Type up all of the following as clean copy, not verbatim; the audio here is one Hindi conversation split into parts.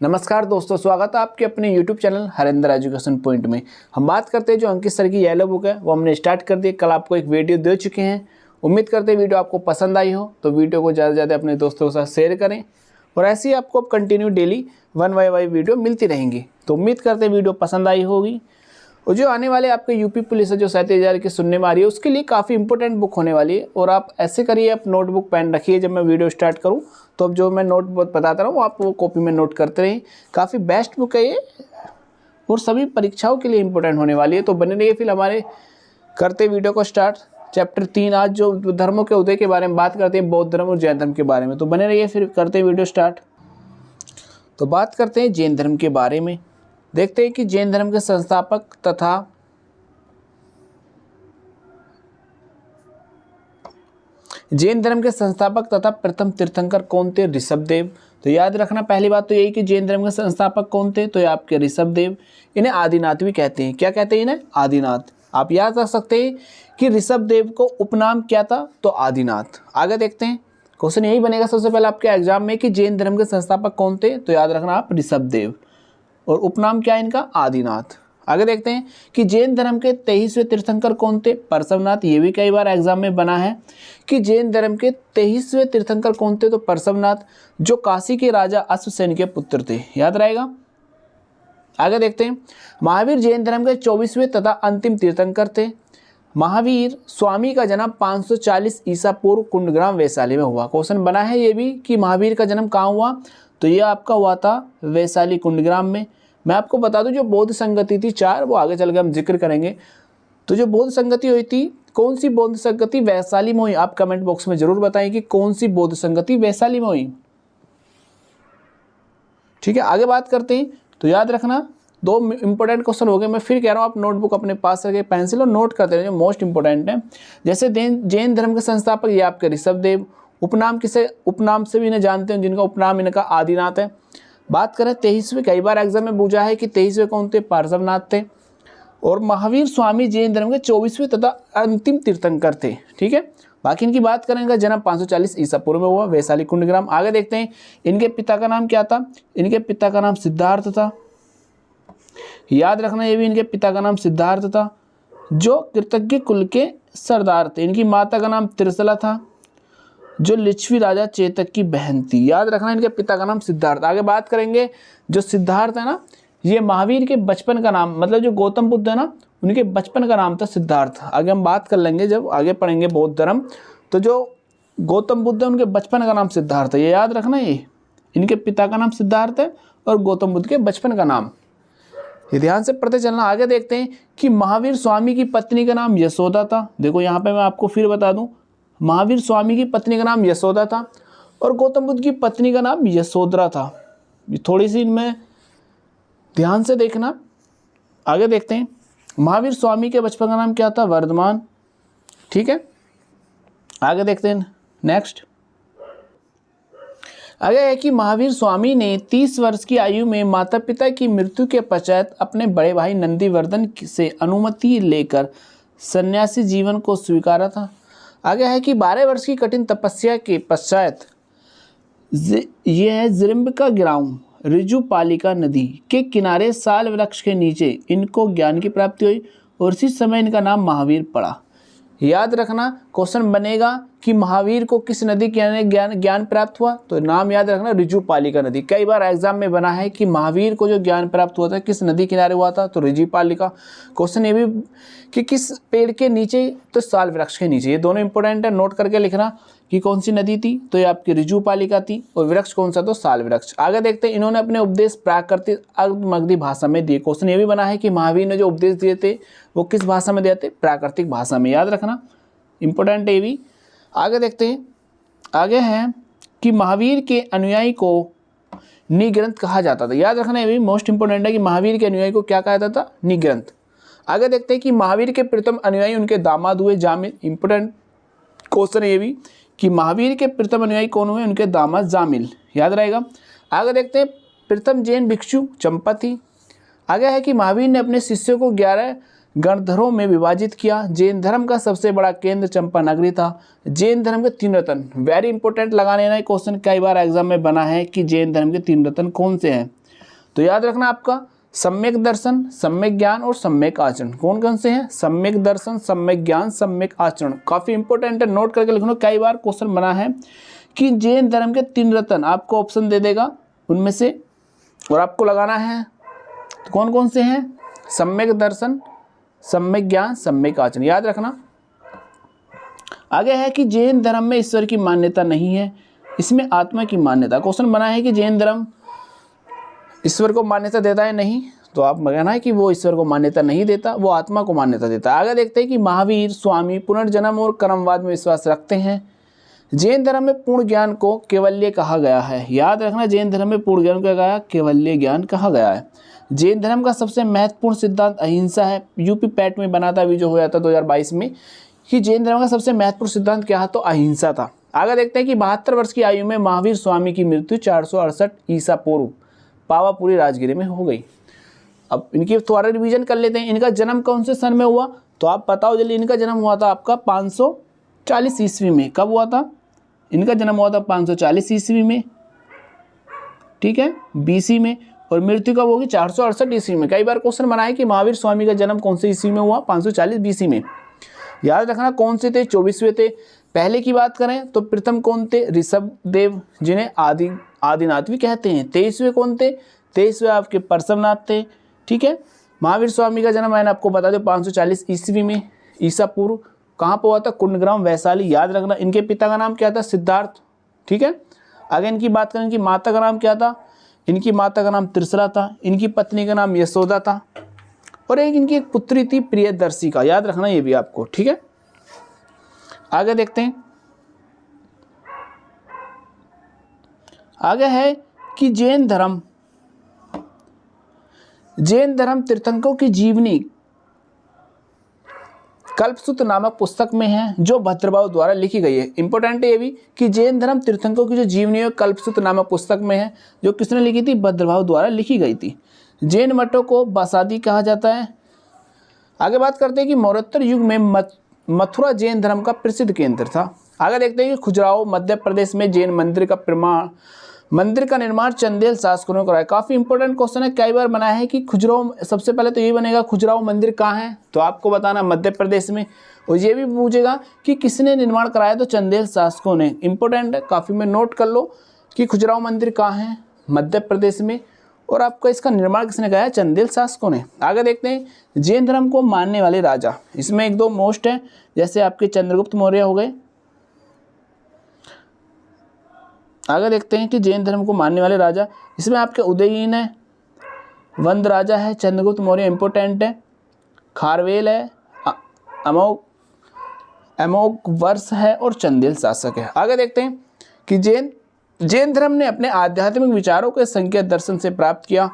नमस्कार दोस्तों, स्वागत है आपके अपने YouTube channel Harendra education point में। हम बात करते हैं जो अंकित सर की येलो बुक है वो हमने स्टार्ट कर दी। कल आपको एक वीडियो दे चुके हैं। उम्मीद करते हैं वीडियो आपको पसंद आई हो, तो वीडियो को ज़्यादा से ज़्यादा अपने दोस्तों के साथ शेयर करें और ऐसे ही आपको अब कंटिन्यू डेली 1 बाय 1 वीडियो मिलती रहेंगी। तो उम्मीद करते हैं वीडियो पसंद आई होगी। और जो आने वाले आपके यूपी पुलिस है जो 37,000 की सुनने में आ रही है, उसके लिए काफ़ी इंपॉर्टेंट बुक होने वाली है। और आप ऐसे करिए, आप नोटबुक पेन रखिए, जब मैं वीडियो स्टार्ट करूं तो अब जो मैं नोट बताता रहा हूँ आप वो कॉपी में नोट करते रहिए। काफ़ी बेस्ट बुक है ये और सभी परीक्षाओं के लिए इंपॉर्टेंट होने वाली है। तो बने रहिए। फिर हमारे करते वीडियो को स्टार्ट। चैप्टर 3 आज जो धर्मों के उदय के बारे में बात करते हैं, बौद्ध धर्म और जैन धर्म के बारे में। तो बने रहिए, फिर करते वीडियो स्टार्ट। तो बात करते हैं जैन धर्म के बारे में। देखते हैं कि जैन धर्म के संस्थापक तथा प्रथम तीर्थंकर कौन थे? ऋषभदेव। तो याद रखना, पहली बात तो यही कि जैन धर्म के संस्थापक कौन थे, तो ये आपके ऋषभदेव। इन्हें आदिनाथ भी कहते हैं। क्या कहते हैं इन्हें? आदिनाथ। आप याद रख सकते हैं कि ऋषभदेव को उपनाम क्या था, तो आदिनाथ। आगे देखते हैं, क्वेश्चन यही बनेगा सबसे पहले आपके एग्जाम में कि जैन धर्म के संस्थापक कौन थे, तो याद रखना आप ऋषभदेव और उपनाम क्या है इनका? आदिनाथ। आगे देखते हैं कि जैन धर्म के 23वें तीर्थंकर कौन थे? पार्श्वनाथ। ये भी कई बार एग्जाम में बना है कि जैन धर्म के 23वें तीर्थंकर कौन थे, तो पार्श्वनाथ, जो काशी के राजा अश्वसेन के पुत्र थे। याद रहेगा। आगे देखते हैं, महावीर जैन धर्म के 24वें तथा अंतिम तीर्थंकर थे। महावीर स्वामी का जन्म 540 ईसा पूर्व कुंडग्राम वैशाली में हुआ। क्वेश्चन बना है ये भी कि महावीर का जन्म कहाँ हुआ, तो ये आपका हुआ था वैशाली कुंडग्राम में। मैं आपको बता दूं, जो बौद्ध संगति थी 4, वो आगे चल के हम जिक्र करेंगे। तो जो बौद्ध संगति हुई थी, कौन सी बौद्ध संगति वैशाली में हुई? आप कमेंट बॉक्स में जरूर बताएं कि कौन सी बौद्ध संगति वैशाली में हुई। ठीक है, आगे बात करते हैं। तो याद रखना, 2 इंपॉर्टेंट क्वेश्चन हो गए। मैं फिर कह रहा हूँ, आप नोटबुक अपने पास रखे, पेंसिल और नोट करते रहे, जो मोस्ट इंपॉर्टेंट है। जैसे जैन धर्म के संस्थापक ये आपके ऋषभदेव। उपनाम किसे? उपनाम से भी इन्हें जानते हैं, जिनका उपनाम इनका आदिनाथ है। बात करें 23वें, कई बार एग्जाम में पूछा है कि 23वें कौन थे? पार्श्वनाथ थे। और महावीर स्वामी जैन धर्म के 24वें तथा अंतिम तीर्थंकर थे। ठीक है, बाकी इनकी बात करें, इनका जन्म 540 ईसा पूर्व में हुआ, वैशाली कुंडग्राम। आगे देखते हैं, इनके पिता का नाम क्या था? इनके पिता का नाम सिद्धार्थ था। याद रखना, ये भी इनके पिता का नाम सिद्धार्थ था, जो कृतज्ञ कुल के सरदार थे। इनकी माता का नाम त्रिशला था, जो लिच्छवी राजा चेतक की बहन थी। याद रखना, इनके पिता का नाम सिद्धार्थ। आगे बात करेंगे, जो सिद्धार्थ है ना, ये महावीर के बचपन का नाम, मतलब जो गौतम बुद्ध है ना, उनके बचपन का नाम था सिद्धार्थ। आगे हम बात कर लेंगे, जब आगे पढ़ेंगे बौद्ध धर्म। तो जो गौतम बुद्ध है, उनके बचपन का नाम सिद्धार्थ है। ये याद रखना, ये इनके पिता का नाम सिद्धार्थ है और गौतम बुद्ध के बचपन का नाम। ये ध्यान से पढ़ते चलना। आगे देखते हैं कि महावीर स्वामी की पत्नी का नाम यशोदा था। देखो यहाँ पे मैं आपको फिर बता दूं, महावीर स्वामी की पत्नी का नाम यशोदा था और गौतम बुद्ध की पत्नी का नाम यशोधरा था। थोड़ी सी इनमें ध्यान से देखना। आगे देखते हैं, महावीर स्वामी के बचपन का नाम क्या था? वर्धमान। ठीक है, आगे देखते हैं नेक्स्ट। आगे है कि महावीर स्वामी ने 30 वर्ष की आयु में माता पिता की मृत्यु के पश्चात अपने बड़े भाई नंदीवर्धन से अनुमति लेकर सन्यासी जीवन को स्वीकारा था। आगे है कि 12 वर्ष की कठिन तपस्या के पश्चात यह है जिरम्बिका ग्राम ऋजुपालिका नदी के किनारे साल वृक्ष के नीचे इनको ज्ञान की प्राप्ति हुई और इसी समय इनका नाम महावीर पड़ा। याद रखना, क्वेश्चन बनेगा कि महावीर को किस नदी के ज्ञान प्राप्त हुआ, तो नाम याद रखना ऋजुपालिका नदी। कई बार एग्जाम में बना है कि महावीर को जो ज्ञान प्राप्त हुआ था किस नदी किनारे हुआ था, तो ऋजुपालिका। क्वेश्चन ये भी कि किस पेड़ के नीचे, तो साल वृक्ष के नीचे। ये दोनों इंपॉर्टेंट है, नोट करके लिखना कि कौन सी नदी थी, तो ये आपकी ऋजुपालिका थी। और वृक्ष कौन सा? तो साल वृक्ष। आगे देखते हैं, इन्होंने अपने उपदेश प्राकृतिक अर्धमगधी भाषा में दिए। क्वेश्चन ये भी बना है कि महावीर ने जो उपदेश दिए थे वो किस भाषा में दिए थे? प्राकृतिक भाषा में। याद रखना, इंपॉर्टेंट है ये भी। आगे देखते हैं, आगे है कि महावीर के अनुयायी को निग्रंथ कहा जाता था। याद रखना, ये भी मोस्ट इंपॉर्टेंट है कि महावीर के अनुयायी को क्या कहा जाता था? निग्रंथ। आगे देखते हैं कि महावीर के प्रथम अनुयायी उनके दामाद हुए जामिल। इंपॉर्टेंट क्वेश्चन है ये भी कि महावीर के प्रथम अनुयायी कौन हुए? उनके दामाद जामिल। याद रहेगा। आगे देखते हैं, प्रथम जैन भिक्षु चंपा थी। आगे है कि महावीर ने अपने शिष्यों को 11 गणधरों में विभाजित किया। जैन धर्म का सबसे बड़ा केंद्र चंपा नगरी था। जैन धर्म के 3 रत्न, वेरी इंपॉर्टेंट लगाने ना क्वेश्चन, कई बार एग्जाम में बना है कि जैन धर्म के 3 रत्न कौन से हैं। तो याद रखना आपका सम्यक दर्शन, सम्यक ज्ञान और सम्यक आचरण कौन कौन से हैं? सम्यक दर्शन, सम्यक ज्ञान, सम्यक आचरण। काफ़ी इंपॉर्टेंट है, नोट करके लिखना। कई बार क्वेश्चन बना है कि जैन धर्म के 3 रत्न आपको ऑप्शन दे देगा उनमें से, और आपको लगाना है तो कौन कौन से हैं? सम्यक दर्शन, सम्यक ज्ञान, सम्यक आचरण। याद रखना। आगे है कि जैन धर्म में ईश्वर की मान्यता नहीं है, इसमें आत्मा की मान्यता। क्वेश्चन बना है कि जैन धर्म ईश्वर को मान्यता देता है नहीं, तो आप कहना है कि वो ईश्वर को मान्यता नहीं देता, वो आत्मा को मान्यता देता है। आगे देखते हैं कि महावीर स्वामी पुनर्जन्म और कर्मवाद में विश्वास रखते हैं। जैन धर्म में पूर्ण ज्ञान को केवल्य कहा गया है। याद रखना, जैन धर्म में पूर्ण ज्ञान को कहा केवल्य ज्ञान कहा गया है। जैन धर्म का सबसे महत्वपूर्ण सिद्धांत अहिंसा है। यूपी पैट में बना था, अभी जो हुआ था 2022 में, कि जैन धर्म का सबसे महत्वपूर्ण सिद्धांत क्या है? तो अहिंसा था। आगे देखते हैं कि 72 वर्ष की आयु में महावीर स्वामी की मृत्यु 468 ईसा पूर्व पावापुरी राजगिरी में हो गई। अब इनकी थोड़ा रिवीजन कर लेते हैं। इनका जन्म कौन से सन में हुआ? तो आप बताओ जल्दी। इनका जन्म हुआ था आपका 540 ईस्वी में। कब हुआ था? इनका जन्म हुआ था 540 ईस्वी में, ठीक है, BC में। और मृत्यु कब होगी? 468 ईस्वी में। कई बार क्वेश्चन बना है कि महावीर स्वामी का जन्म कौन से ईस्वी में हुआ? 540 BC में। याद रखना कौन से थे? 24वें थे। पहले की बात करें तो प्रथम कौन थे? ऋषभ देव, जिन्हें आदिनाथ भी कहते हैं। 23वें कौन थे? 23वें आपके परसवनाथ थे, ठीक है। महावीर स्वामी का जन्म मैंने आपको बता दो 540 ईस्वी में ईसा पूर्व। कहाँ पर हुआ था? कुंडग्राम, वैशाली। याद रखना। इनके पिता का नाम क्या था? सिद्धार्थ, ठीक है। आगे इनकी बात करें, इनकी माता का नाम क्या था? इनकी माता का नाम त्रिशला था। इनकी पत्नी का नाम यशोदा था, और इनकी एक पुत्री थी प्रियदर्शिका। याद रखना ये भी आपको, ठीक है। आगे देखते हैं। आगे है कि जैन धर्म तीर्थंकरों की जीवनी कल्पसूत्र नामक पुस्तक में है, जो भद्रबाहु द्वारा लिखी गई है। इंपॉर्टेंट है ये भी कि जैन धर्म तीर्थंकरों की जो जीवनी है कल्पसूत्र नामक पुस्तक में है, जो किसने लिखी थी? भद्रबाहु द्वारा लिखी गई थी। जैन मठों को बसादी कहा जाता है। आगे बात करते हैं कि मौर्योत्तर युग में मथुरा जैन धर्म का प्रसिद्ध केंद्र था। आगे देखते हैं कि खजुराहो मध्य प्रदेश में जैन मंदिर का निर्माण चंदेल शासकों ने कराया। काफ़ी इंपॉर्टेंट क्वेश्चन है, कई बार बना है कि खजुराहो, सबसे पहले तो ये बनेगा खजुराहो मंदिर कहाँ है? तो आपको बताना मध्य प्रदेश में। और ये भी पूछेगा कि किसने निर्माण कराया? तो चंदेल शासकों ने। इंपॉर्टेंट है, काफ़ी में नोट कर लो कि खजुराहो मंदिर कहाँ है? मध्य प्रदेश में। और आपका इसका निर्माण किसने कराया? चंदेल शासकों ने। आगे देखते हैं जैन धर्म को मानने वाले राजा। इसमें 1-2 मोस्ट है, जैसे आपके चंद्रगुप्त मौर्य हो गए। आगे देखते हैं कि जैन धर्म को मानने वाले राजा, इसमें आपके उदयीन है, वंद राजा है, चंद्रगुप्त मौर्य इंपॉर्टेंट है, खारवेल है, अमोघ वर्ष है, और चंदेल शासक है। आगे देखते हैं कि जैन धर्म ने अपने आध्यात्मिक विचारों के संकेत दर्शन से प्राप्त किया।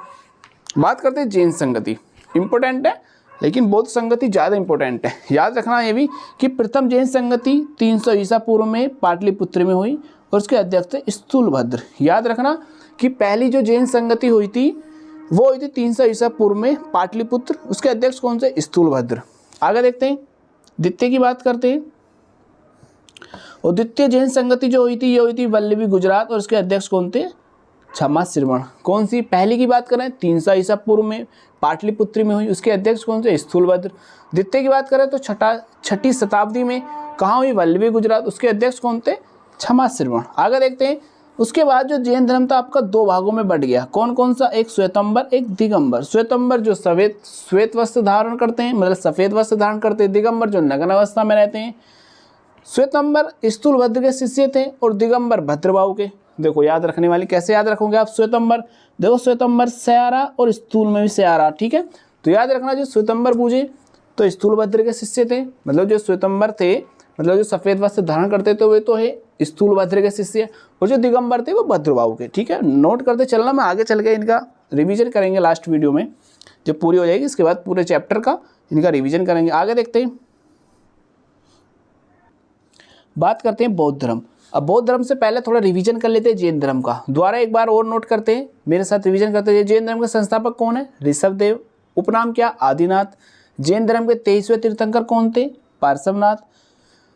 बात करते हैं जैन संगति। इंपॉर्टेंट है, लेकिन बौद्ध संगति ज़्यादा इंपॉर्टेंट है। याद रखना ये भी कि प्रथम जैन संगति 300 ईसा पूर्व में पाटलिपुत्र में हुई, और उसके अध्यक्ष थे स्थूलभद्र। याद रखना कि पहली जो जैन संगति हुई थी वो हुई थी 300 ईसा पूर्व में पाटलिपुत्र। उसके अध्यक्ष कौन से? स्थूलभद्र। आगे देखते हैं द्वितीय की बात करते हैं। और द्वितीय जैन संगति जो हुई थी ये हुई थी वल्लभी गुजरात, और उसके अध्यक्ष कौन थे? क्षमा श्रवण। कौन सी? पहली की बात करें 300 ईसा पूर्व में पाटलिपुत्र में हुई, उसके अध्यक्ष कौन थे? स्थूलभद्र। द्वितीय की बात करें तो छठी शताब्दी में कहाँ हुई? वल्लभी गुजरात, उसके अध्यक्ष कौन थे? क्षमा श्रवण। आगे देखते हैं उसके बाद जो जैन धर्म था आपका 2 भागों में बट गया। कौन कौन सा? एक श्वेतंबर, एक दिगंबर। श्वेतंबर जो श्वेत वस्त्र धारण करते हैं, मतलब सफ़ेद वस्त्र धारण करते हैं। दिगंबर जो नग्न अवस्था में रहते हैं। श्वेतंबर स्थूलभद्र के शिष्य थे, और दिगंबर भद्रबाहु के। देखो याद रखने वाली, कैसे याद रखोगे आप? श्वेतंबर, देखो श्वेतंबर स्यारा और स्थूल में भी स्यारा, ठीक है। तो याद रखना जो श्वेतंबर पूजे तो स्थूलभद्र के शिष्य थे, मतलब जो श्वेतंबर थे, मतलब जो सफ़ेद वस्त्र धारण करते थे वे तो है स्थूलभद्र के शिष्य, और जो दिगंबर थे वो भद्रबाहु के, ठीक है। नोट करते चलना, मैं आगे चल के इनका रिवीजन करेंगे लास्ट वीडियो में, जब पूरी हो जाएगी इसके बाद पूरे चैप्टर का इनका रिवीजन करेंगे। आगे देखते हैं, बात करते हैं बौद्ध धर्म। अब बौद्ध धर्म से पहले थोड़ा रिवीजन कर लेते हैं जैन धर्म का। दोबारा एक बार और नोट करते हैं, मेरे साथ रिवीजन करते हैं। जैन धर्म के संस्थापक कौन है? ऋषभ देव। उपनाम क्या? आदिनाथ। जैन धर्म के 23वें तीर्थंकर कौन थे? पार्श्वनाथ।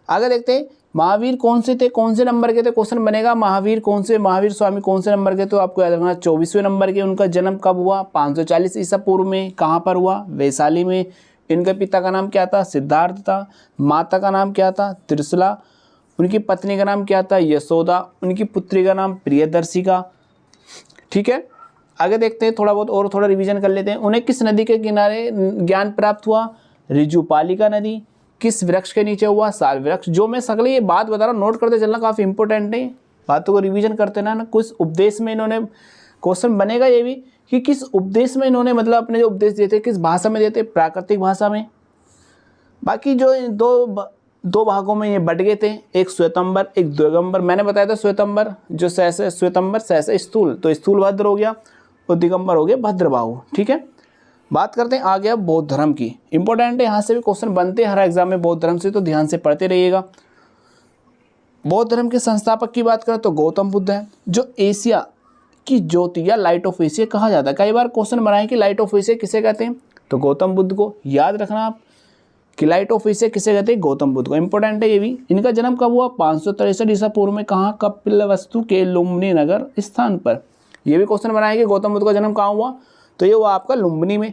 आगे देखते हैं महावीर कौन से थे, कौन से नंबर के थे, क्वेश्चन बनेगा महावीर कौन से, महावीर स्वामी कौन से नंबर के, तो आपको याद रखना 24वें नंबर के। उनका जन्म कब हुआ, 540 ईसा पूर्व में। कहाँ पर हुआ, वैशाली में। इनके पिता का नाम क्या था, सिद्धार्थ था। माता का नाम क्या था, त्रिशला। उनकी पत्नी का नाम क्या था, यशोदा। उनकी पुत्री का नाम प्रियदर्शिका। ठीक है, आगे देखते हैं, थोड़ा बहुत और थोड़ा रिवीजन कर लेते हैं। उन्हें किस नदी के किनारे ज्ञान प्राप्त हुआ, ऋजुपालिका नदी। किस वृक्ष के नीचे हुआ, साल वृक्ष। जो मैं सगले ये बात बता रहा हूँ, नोट करते चलना, काफ़ी इंपॉर्टेंट है, बातों को रिवीजन करते ना। कुछ उपदेश में इन्होंने क्वेश्चन बनेगा ये भी कि किस उपदेश में इन्होंने मतलब अपने जो उपदेश देते किस भाषा में देते, प्राकृतिक भाषा में। बाकी जो दो भागों में ये बट गए थे, एक श्वेतंबर एक दिगंबर। मैंने बताया था श्वेतंबर जो सहसे श्वेतंबर सहसे स्थूल, तो स्थूल भद्र हो गया और दिगंबर हो गया भद्रबाहु। ठीक है, बात करते हैं आगे अब बौद्ध धर्म की। इंपॉर्टेंट है, यहाँ से भी क्वेश्चन बनते हैं हर एग्जाम में बौद्ध धर्म से, तो ध्यान से पढ़ते रहिएगा। बौद्ध धर्म के संस्थापक की बात करें तो गौतम बुद्ध है, जो एशिया की ज्योति या लाइट ऑफ एशिया कहा जाता है। कई बार क्वेश्चन बनाए कि लाइट ऑफ एशिया किसे कहते हैं, तो गौतम बुद्ध को। याद रखना आप कि लाइट ऑफ एशिया किसे कहते हैं, गौतम बुद्ध को। इंपॉर्टेंट है ये भी। इनका जन्म कब हुआ, 563 ईसा पूर्व में। कहाँ, कपिलवस्तु के लुम्बिनी नगर स्थान पर। ये भी क्वेश्चन बनाया कि गौतम बुद्ध का जन्म कहाँ हुआ, तो ये हुआ आपका लुम्बिनी में।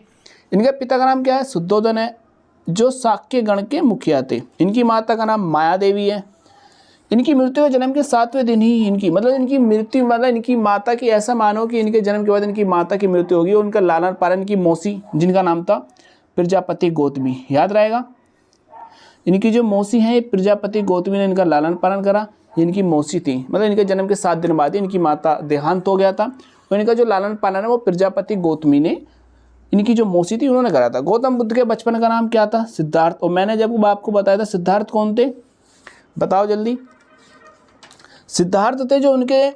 इनके पिता का नाम क्या है, शुद्धोधन है, जो शाक्य गण के मुखिया थे। इनकी माता का नाम माया देवी है। इनकी मृत्यु के जन्म के 7वें दिन ही इनकी मृत्यु इनकी माता की, ऐसा मानो कि इनके जन्म के बाद इनकी माता की मृत्यु होगी। उनका लालन पालन की मौसी, जिनका नाम था प्रजापति गौतमी, याद रहेगा। इनकी जो मौसी है प्रजापति गौतमी ने इनका लालन पालन करा, इनकी मौसी थी। इनके जन्म के 7 दिन बाद इनकी माता देहांत हो गया था, और इनका जो लालन पालन है वो प्रजापति गौतमी ने, इनकी जो मौसी थी, उन्होंने करा था। गौतम बुद्ध के बचपन का नाम क्या था, सिद्धार्थ। और मैंने जब आपको बताया था सिद्धार्थ कौन थे, बताओ जल्दी। सिद्धार्थ थे जो उनके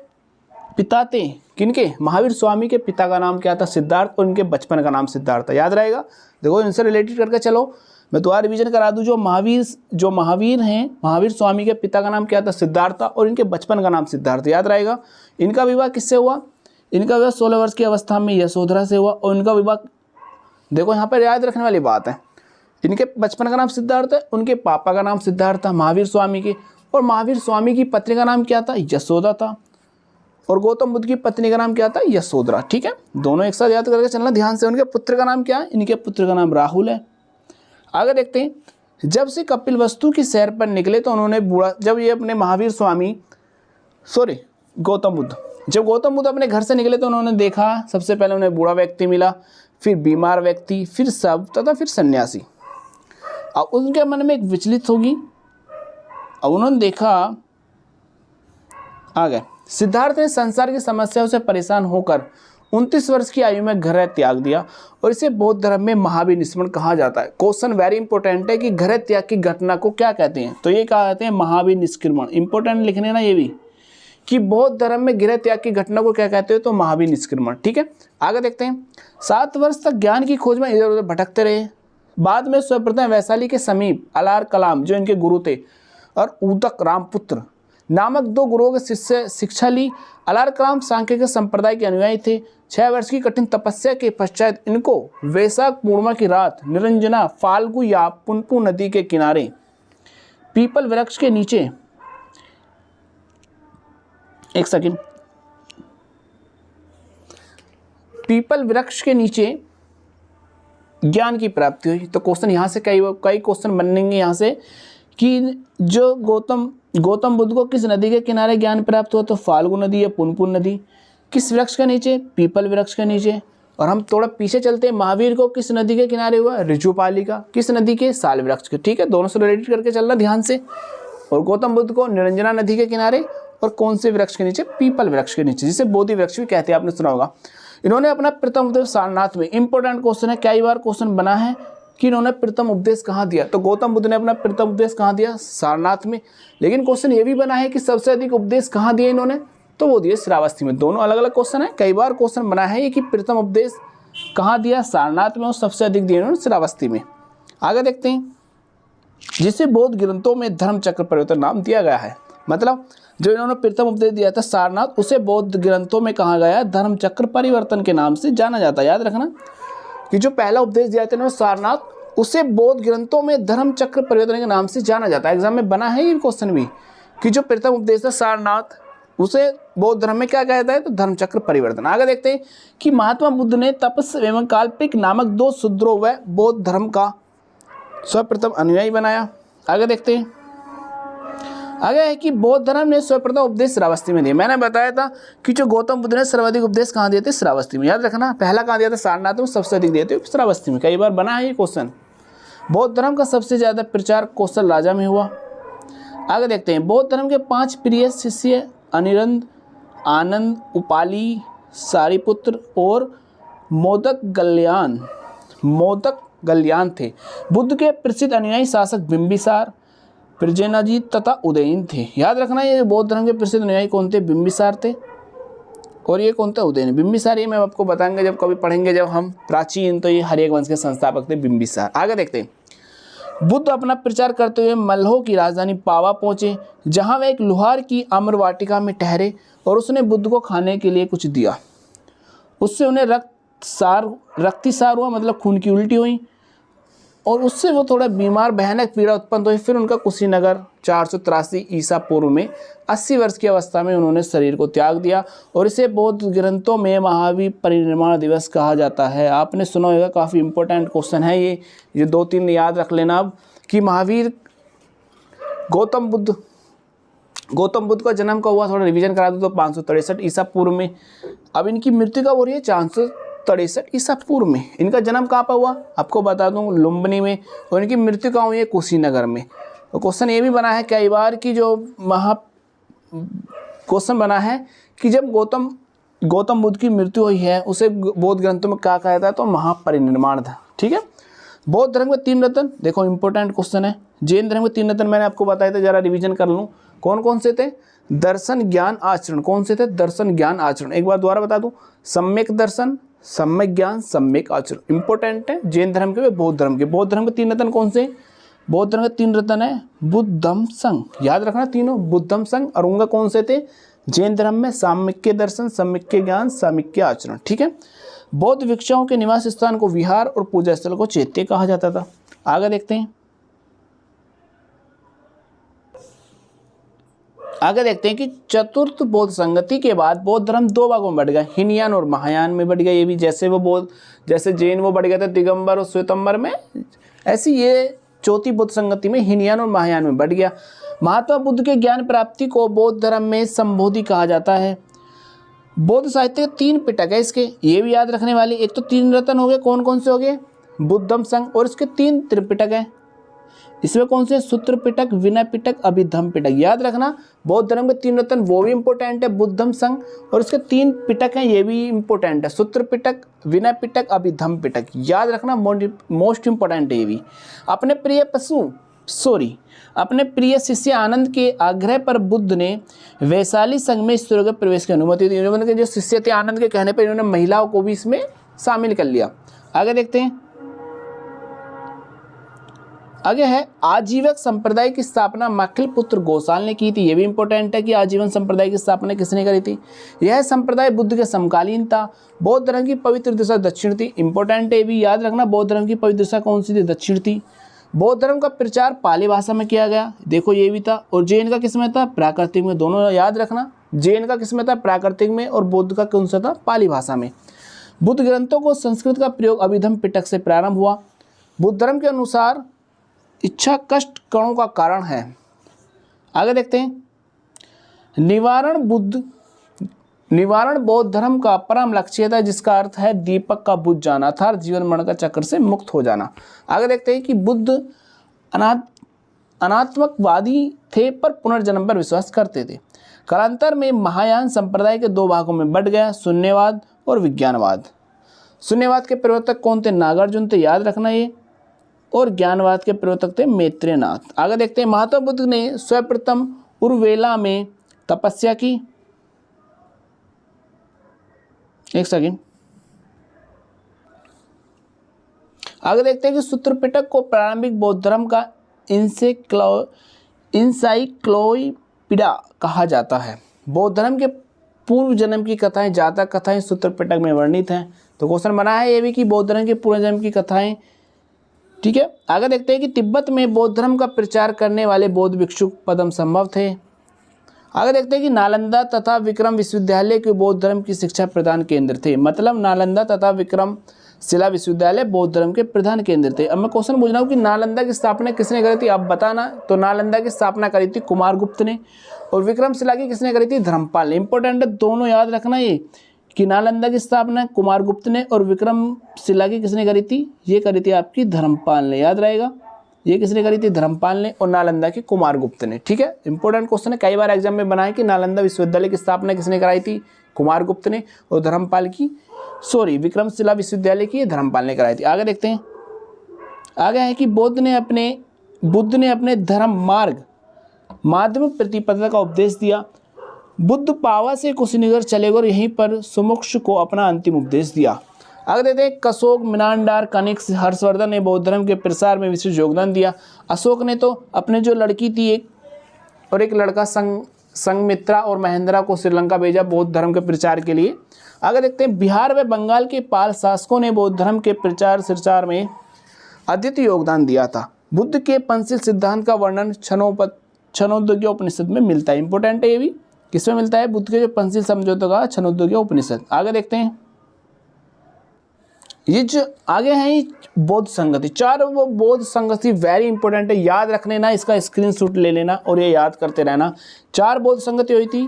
पिता थे, किनके, महावीर स्वामी के पिता का नाम क्या था, सिद्धार्थ। और उनके बचपन का नाम सिद्धार्थ था, याद रहेगा। देखो इनसे रिलेटेड करके चलो, मैं दोबारा रिवीजन करा दूं। जो महावीर हैं, महावीर स्वामी के पिता का नाम क्या था, सिद्धार्थ था। और इनके बचपन का नाम सिद्धार्थ, याद रहेगा। इनका विवाह किससे हुआ, इनका विवाह 16 वर्ष की अवस्था में यशोधरा से हुआ। और इनका विवाह, देखो यहाँ पर याद रखने वाली बात है, इनके बचपन का नाम सिद्धार्थ है, उनके पापा का नाम सिद्धार्थ था महावीर स्वामी के। और महावीर स्वामी की पत्नी का नाम क्या था, यशोदा था। और गौतम बुद्ध की पत्नी का नाम क्या था, यशोधरा। ठीक है, दोनों एक साथ याद करके चलना ध्यान से। उनके पुत्र का नाम क्या है, इनके पुत्र का नाम राहुल है। आगे देखते हैं, जब से कपिलवस्तु की सैर पर निकले तो उन्होंने जब ये अपने गौतम बुद्ध अपने घर से निकले तो उन्होंने देखा, सबसे पहले उन्हें बूढ़ा व्यक्ति मिला, फिर बीमार व्यक्ति, फिर सब तथा फिर सन्यासी। अब उनके मन में एक विचलित होगी। अब उन्होंने देखा, आगे सिद्धार्थ ने संसार की समस्याओं से परेशान होकर 29 वर्ष की आयु में घर त्याग दिया, और इसे बौद्ध धर्म में महाविनिष्क्रमण कहा जाता है। क्वेश्चन वेरी इंपॉर्टेंट है कि घर त्याग की घटना को क्या कहते हैं, तो ये कहा जाते हैं महाविनिष्क्रमण। इंपॉर्टेंट लिखने ना ये भी, कि बौद्ध धर्म में गृह त्याग की घटना को क्या कहते हैं, तो महाविनिष्क्रमण। ठीक है, आगे देखते हैं। 7 वर्ष तक ज्ञान की खोज में इधर उधर भटकते रहे। बाद में सर्वप्रथम वैशाली के समीप अलार कलाम, जो इनके गुरु थे, और उदक रामपुत्र नामक 2 गुरुओं के शिष्य शिक्षा ली। अलार कलाम सांख्य के संप्रदाय के अनुयायी थे। 6 वर्ष की कठिन तपस्या के पश्चात इनको वैशाख पूर्णिमा की रात निरंजना फाल्गु या पुनपु नदी के किनारे पीपल वृक्ष के नीचे, एक सेकंड, पीपल वृक्ष के नीचे ज्ञान की प्राप्ति हुई। तो क्वेश्चन यहाँ से कई क्वेश्चन बनेंगे यहाँ से, कि जो गौतम बुद्ध को किस नदी के किनारे ज्ञान प्राप्त हुआ, तो फाल्गु नदी या पुनपुन नदी। किस वृक्ष के नीचे, पीपल वृक्ष के नीचे। और हम थोड़ा पीछे चलते हैं, महावीर को किस नदी के किनारे हुआ, ऋजुपालिका। किस नदी के, साल वृक्ष के। ठीक है, दोनों से रिलेटेड करके चलना ध्यान से। और गौतम बुद्ध को निरंजना नदी के किनारे, और कौन से वृक्ष के नीचे, पीपल वृक्ष के नीचे, जिसे बोधि वृक्ष भी कहते हैं, आपने सुना होगा। इन्होंने अपना प्रथम उपदेश सारनाथ में, इंपॉर्टेंट क्वेश्चन है, कई बार क्वेश्चन बना है कि इन्होंने प्रथम उपदेश कहाँ दिया, तो गौतम बुद्ध ने अपना प्रथम उपदेश कहाँ दिया, सारनाथ में। लेकिन क्वेश्चन ये भी बना है कि सबसे अधिक उपदेश कहाँ दिए इन्होंने, तो वो दिए श्रावस्ती में। दोनों अलग अलग क्वेश्चन है, कई बार क्वेश्चन बना है ये कि प्रथम उपदेश कहाँ दिया, सारनाथ में, और सबसे अधिक दिए इन्होंने श्रावस्ती में। आगे देखते हैं, जिसे बौद्ध ग्रंथों में धर्म चक्र परिवर्तन नाम दिया गया है। मतलब जो इन्होंने प्रथम उपदेश दिया था सारनाथ, उसे बौद्ध ग्रंथों में कहा गया धर्म चक्र परिवर्तन के नाम से जाना जाता है। याद रखना कि जो पहला उपदेश दिया था इन्होंने सारनाथ, उसे बौद्ध ग्रंथों में धर्म चक्र परिवर्तन के नाम से जाना जाता है। एग्जाम में बना है ये क्वेश्चन भी कि जो प्रथम उपदेश था सारनाथ, उसे बौद्ध धर्म में क्या कहता है, तो धर्मचक्र परिवर्तन। आगे देखते हैं कि महात्मा बुद्ध ने तपस्या एवं काल्पनिक नामक 2 शूद्रों व बौद्ध धर्म का सर्वप्रथम अनुयायी बनाया। आगे देखते हैं, आगे है कि बौद्ध धर्म ने सर्वप्रथम उपदेश श्रावस्ती में दिया। मैंने बताया था कि जो गौतम बुद्ध ने सर्वाधिक उपदेश कहाँ दिए थे, श्रावस्ती में। याद रखना, पहला कहाँ दिया था, सारनाथ में, सबसे अधिक दिए थे श्रावस्ती में। कई बार बना है ये क्वेश्चन। बौद्ध धर्म का सबसे ज्यादा प्रचार कौशल राजा में हुआ। आगे देखते हैं, बौद्ध धर्म के 5 प्रिय शिष्य अनिरुद्ध, आनंद, उपाली, सारिपुत्र और मोदक गल्यान थे। बुद्ध के प्रसिद्ध अनुयायी शासक बिंबिसार, प्रसेनजीत तथा उदयन थे। याद रखना, ये बौद्ध धर्म के प्रसिद्ध अनुयायी कौन थे, बिंबिसार थे, और ये कौन था, उदयन। बिंबिसार ये मैं आपको बताएंगे जब कभी पढ़ेंगे, जब हम प्राचीन, तो ये हर्यक वंश के संस्थापक थे बिंबिसार। आगे देखते हैं, बुद्ध अपना प्रचार करते हुए मल्लों की राजधानी पावा पहुंचे, जहां वे एक लुहार की आम्र वाटिका में ठहरे और उसने बुद्ध को खाने के लिए कुछ दिया। उससे उन्हें रक्तिसार हुआ, मतलब खून की उल्टी हुई, और उससे वो थोड़ा बीमार, भयानक पीड़ा उत्पन्न हुई। फिर उनका कुशीनगर 483 ईसा पूर्व में 80 वर्ष की अवस्था में उन्होंने शरीर को त्याग दिया, और इसे बौद्ध ग्रंथों में महावीर परिनिर्वाण दिवस कहा जाता है। आपने सुना होगा, काफ़ी इंपॉर्टेंट क्वेश्चन है ये 2-3 याद रख लेना अब, कि महावीर गौतम बुद्ध का जन्म कब हुआ, थोड़ा रिवीजन करा दो तो 563 ईसा पूर्व में। अब इनकी मृत्यु कब हो रही है, 463 ईसा पूर्व में। इनका जन्म कहाँ पर हुआ, आपको बता दूं, लुम्बिनी में, और इनकी मृत्यु कहाँ हुई है, कुशीनगर में। तो क्वेश्चन ये भी बना है कई बार कि जो क्वेश्चन बना है कि जब गौतम बुद्ध की मृत्यु हुई है, उसे बौद्ध ग्रंथों में क्या कहा जाता है, तो महापरिनिर्वाण था। ठीक है। बौद्ध धर्म के 3 रत्न, देखो इंपॉर्टेंट क्वेश्चन है। जैन धर्म के 3 रत्न मैंने आपको बताए थे, जरा रिवीजन कर लूँ, कौन कौन से थे, दर्शन, ज्ञान, आचरण। कौन से थे, दर्शन, ज्ञान, आचरण। एक बार दोबारा बता दूं, सम्यक दर्शन, सम्यक ज्ञान, सम्यक आचरण। इंपॉर्टेंट है जैन धर्म के व बौद्ध धर्म के। बौद्ध धर्म के 3 रत्न कौन से, बौद्ध धर्म के 3 रत्न है, बुद्धम संघ। याद रखना तीनों, बुद्धम संघ। और उनका कौन से थे, जैन धर्म में साम्यक्य दर्शन, साम्यक्य ज्ञान, साम्यक्य आचरण। ठीक है। बौद्ध भिक्षुओं के निवास स्थान को विहार और पूजा स्थल को चैत्य कहा जाता था। आगे देखते हैं, कि चतुर्थ बौद्ध संगति के बाद बौद्ध धर्म 2 भागों में बढ़ गया, हीनयान और महायान में बढ़ गया। ये भी जैसे जैन वो बढ़ गया था दिगंबर और श्वेतंबर में, ऐसी ये चौथी बौद्ध संगति में हीनयान और महायान में बढ़ गया। महात्मा बुद्ध के ज्ञान प्राप्ति को बौद्ध धर्म में संबोधि कहा जाता है। बौद्ध साहित्य के 3 पिटक है इसके, ये भी याद रखने वाली। एक तो 3 रत्न हो गए, कौन कौन से हो गए, बुद्धम संघ, और इसके 3 त्रिपिटक है। इसमें कौन से, सूत्र पिटक, विनय पिटक, अभिधम पिटक। याद रखना, बौद्ध धर्म के 3 रत्न वो भी इंपॉर्टेंट है, बुद्धम संघ, और इसके 3 पिटक हैं, ये भी इंपॉर्टेंट है, सूत्र पिटक, विनय पिटक, अभिधम पिटक। याद रखना, मोस्ट इंपॉर्टेंट है ये भी। अपने प्रिय शिष्य आनंद के आग्रह पर बुद्ध ने वैशाली संघ में स्त्रियों के प्रवेश की अनुमति दी। उन्होंने जो शिष्य थे आनंद के कहने पर इन्होंने महिलाओं को भी इसमें शामिल कर लिया। आगे देखते हैं, आगे है आजीवक संप्रदाय की स्थापना माखिल पुत्र गोसाल ने की थी। यह भी इंपॉर्टेंट है कि आजीवन संप्रदाय की स्थापना किसने करी थी। यह संप्रदाय बुद्ध के समकालीन था। बौद्ध धर्म की पवित्र दिशा दक्षिण थी। इंपॉर्टेंट है भी, याद रखना, बौद्ध धर्म की पवित्र दिशा कौन सी थी, दक्षिण थी। बौद्ध धर्म का प्रचार पाली भाषा में किया गया, देखो ये भी था। और जैन का किस में था, प्राकृतिक में। दोनों याद रखना, जैन का किस में था, प्राकृतिक में, और बौद्ध का कौन सा था, पाली भाषा में। बुद्ध ग्रंथों को संस्कृत का प्रयोग अभिधम पिटक से प्रारंभ हुआ। बुद्ध धर्म के अनुसार इच्छा कष्ट कणों का कारण है। आगे देखते हैं, निवारण बौद्ध धर्म का परम लक्ष्य था, जिसका अर्थ है दीपक का बुझ जाना था, जीवन मरण का चक्र से मुक्त हो जाना। आगे देखते हैं कि बुद्ध अनात्मकवादी थे पर पुनर्जन्म पर विश्वास करते थे। कालांतर में महायान संप्रदाय के 2 भागों में बढ़ गया, शून्यवाद और विज्ञानवाद। शून्यवाद के प्रवर्तक कौन थे, नागार्जुन थे, याद रखना ये। और ज्ञानवाद के प्रवर्तक थे मैत्रेयनाथ। आगे देखते हैं, महात्मा बुद्ध ने सर्वप्रथम उर्वेला में तपस्या की। एक सेकंड, आगे देखते हैं कि सूत्र पिटक को प्रारंभिक बौद्ध धर्म का इंसाइक्लोपीडिया कहा जाता है। बौद्ध धर्म के पूर्व जन्म की कथाएं, जातक कथाएं सूत्र पिटक में वर्णित हैं। तो क्वेश्चन बना है ये भी कि बौद्ध धर्म के पूर्व जन्म की कथाएं। ठीक है। आगे देखते हैं कि तिब्बत में बौद्ध धर्म का प्रचार करने वाले बौद्ध भिक्षु पद्म संभव थे। आगे देखते हैं कि नालंदा तथा विक्रम विश्वविद्यालय के बौद्ध धर्म की शिक्षा प्रदान केंद्र थे। मतलब नालंदा तथा विक्रम शिला विश्वविद्यालय बौद्ध धर्म के प्रधान केंद्र थे। अब मैं क्वेश्चन पूछ रहा हूँ कि नालंदा की स्थापना किसने करी थी, आप बताना। तो नालंदा की स्थापना करी थी कुमारगुप्त ने, और विक्रमशिला की किसने करी थी, धर्मपाल ने। इंपॉर्टेंट है, दोनों याद रखना ये कि नालंदा की स्थापना कुमारगुप्त ने और विक्रमशिला की किसने करी थी, ये करी थी आपकी धर्मपाल ने। याद रहेगा, ये किसने करी थी, धर्मपाल ने, और नालंदा की कुमारगुप्त ने। ठीक है, इंपॉर्टेंट क्वेश्चन है, कई बार एग्जाम में बना है कि नालंदा विश्वविद्यालय की स्थापना किसने कराई थी, कुमारगुप्त ने, और धर्मपाल की विक्रमशिला विश्वविद्यालय की धर्मपाल ने कराई थी। आगे देखते हैं, आगे है कि बुद्ध ने अपने धर्म मार्ग माध्यमिक प्रतिपदा का उपदेश दिया। बुद्ध पावा से कुशीनगर चले गए और यहीं पर सुमुक्ष को अपना अंतिम उपदेश दिया। आगे देखते हैं, अशोक, मिनांडार, कनिष्क, हर्षवर्धन ने बौद्ध धर्म के प्रसार में विशेष योगदान दिया। अशोक ने तो अपने जो लड़की थी एक लड़का संघमित्रा और महेंद्रा को श्रीलंका भेजा बौद्ध धर्म के प्रचार के लिए। आगे देखते हैं, बिहार व बंगाल के पाल शासकों ने बौद्ध धर्म के प्रचार में अद्वितीय योगदान दिया था। बुद्ध के पंचशील सिद्धांत का वर्णन छनोद्योग्य उपनिषद में मिलता है। इंपॉर्टेंट है ये भी, किसमें मिलता है, बुद्ध के जो पंचशील समझौते का छनोद्योग्य उपनिषद। आगे देखते हैं, ये जो आगे है बौद्ध संगति, 4 बौद्ध संगति वेरी इंपॉर्टेंट है, याद रखने ना, इसका स्क्रीनशॉट ले लेना और ये याद करते रहना। 4 बौद्ध संगति हुई थी,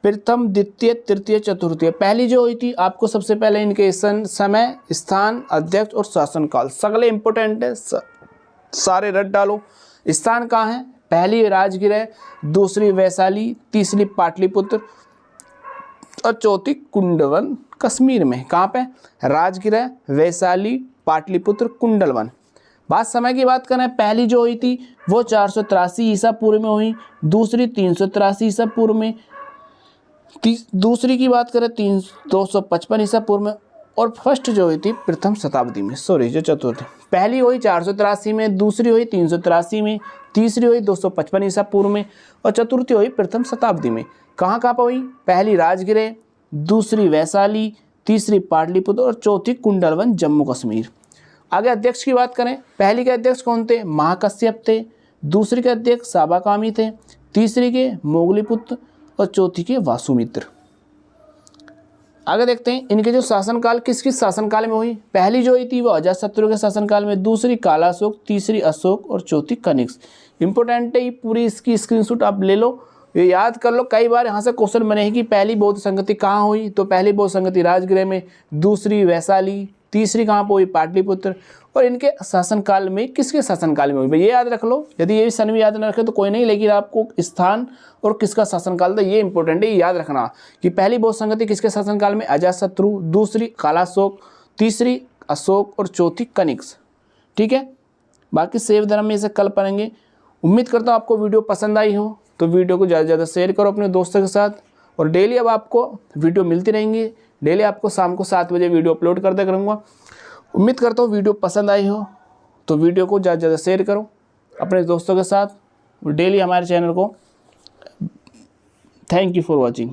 प्रथम, द्वितीय, तृतीय, चतुर्थीय। पहली जो हुई थी आपको सबसे पहले इनके समय, स्थान, अध्यक्ष और शासनकाल सगले इंपॉर्टेंट है, सारे रट डालो। स्थान कहाँ है, पहली राजगृह, दूसरी वैशाली, तीसरी पाटलिपुत्र और चौथी कुंडलवन कश्मीर में। कहाँ पे, राजगृह, वैशाली, पाटलिपुत्र, कुंडलवन। बात समय की बात करें, पहली जो हुई थी वो 483 ईसा पूर्व में हुई, दूसरी 383 ईसा पूर्व में, दूसरी की बात करें 255 ईसा पूर्व में, और फर्स्ट जो हुई थी प्रथम शताब्दी में, जो चतुर्थी। पहली हुई 483 में, दूसरी हुई 383 में, तीसरी हुई 255 ईसा पूर्व में, और चतुर्थी हुई प्रथम शताब्दी में। कहाँ पर हुई, पहली राजगृह, दूसरी वैशाली, तीसरी पाटलिपुत्र और चौथी कुंडलवन जम्मू कश्मीर। आगे अध्यक्ष की बात करें, पहली के अध्यक्ष कौन थे, महाकश्यप थे, दूसरी के अध्यक्ष साबाकामी थे, तीसरी के मोगलीपुत्र और चौथी के वासुमित्र। आगे देखते हैं, इनके जो शासनकाल किस शासनकाल में हुई, पहली जो हुई थी वो अजातशत्रु के शासनकाल में, दूसरी कालाशोक, तीसरी अशोक और चौथी कनिष्क। इंपॉर्टेंट है, ये पूरी इसकी स्क्रीनशॉट आप ले लो, ये याद कर लो, कई बार यहाँ से क्वेश्चन बने हैं कि पहली बौद्ध संगति कहाँ हुई, तो पहली बौद्ध संगति राजगृह में, दूसरी वैशाली, तीसरी कहाँ पर हुई, पाटलिपुत्र, और इनके शासनकाल में किसके शासनकाल में हुई, ये याद रख लो। यदि ये भी सन भी याद न रखे तो कोई नहीं, लेकिन आपको स्थान और किसका शासनकाल था ये इंपॉर्टेंट है, याद रखना कि पहली बौद्ध संगति किसके शासनकाल में, अजातशत्रु, दूसरी कालाशोक, तीसरी अशोक और चौथी कनिष्क। ठीक है, बाकी शैव धर्म में इसे कल पढ़ेंगे। उम्मीद करता हूँ आपको वीडियो पसंद आई हो, तो वीडियो को ज़्यादा से ज़्यादा शेयर करो अपने दोस्तों के साथ, और डेली अब आपको वीडियो मिलती रहेंगी। डेली आपको शाम को 7 बजे वीडियो अपलोड कर दिया करूँगा। उम्मीद करता हूँ वीडियो पसंद आई हो, तो वीडियो को ज़्यादा से ज़्यादा शेयर करो अपने दोस्तों के साथ, और डेली हमारे चैनल को। Thank you for watching.